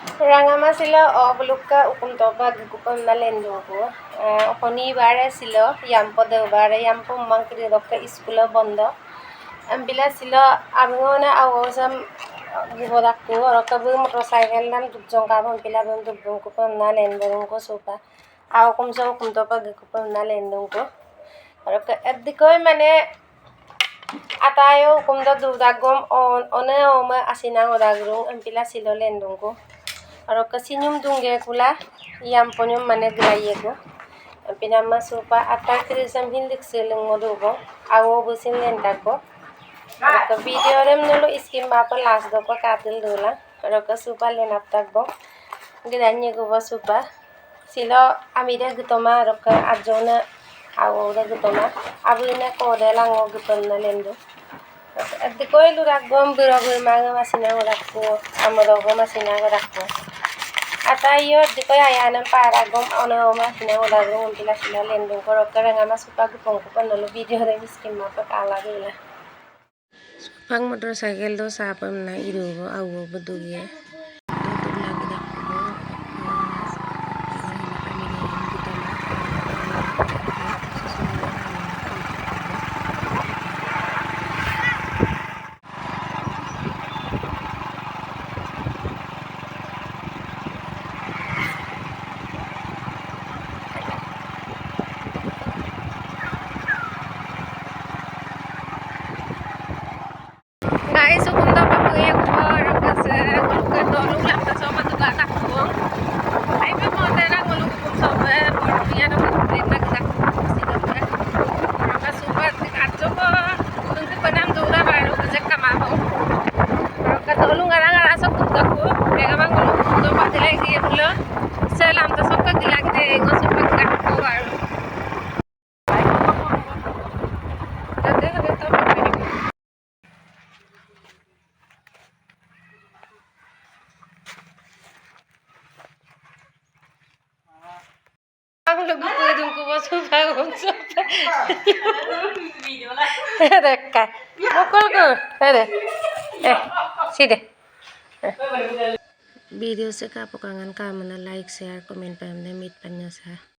Rangama sila obluka ukumtoba gugupam na lendo ko. Shonibar sila yampo deobar yampo mangkri rokka iskula bondo. Ambila sila amngona awosam gubodakku rokka bu motorcycle nam dubjong kabon pila bum dubjong ko na lendo ko sopa. Aw kumso ukumtoba gugupam na lendo ko. Rokka edikoy mane atayo kumda dudagom one oma asina odagrung ambila sila lendo ko. Aro kasinyum dungge kula yamponyum mane grayego pinama sopa ata krisam hindik seleng modogo awo busin lentako aro video rem nolo iskim mapa las do pa katil dola aro sopa lenaptak bo gidanye go sopa silo amide gutoma aro ajona awo de gutoma abuina ko de lango gutonna lendo Dikoy lurak bom biro maga masina gorakko amodogo masina gorakko Atayo dikoy ayanan para gom ono masina gorakko umpila sila lendong ko rokka nga masupa gupong ko panolo video re miskin mapa kala gila Pang motorcycle do sapam na irugo awo bedugi Guys, sukunta pa po yung bar kasi gulong lang ta sama tuga takbo. Ay pa mo na gulong kung sa bar niya na magplit na takbo sila pa. Pero super tikatso ko tunti pa nang dura baro kasi kamaho. Pero katulong nga sa kuta ko. Kaya mang gulong to pa dilay siya ulo. Salam ta sokka gilag de ngo super takbo baro. Ang lugu ko dun ko sopa sopa. Video la. Rekka. Bokol ko. Ade. Side. Video se kapokangan ka mana like share comment pamne meet panya sa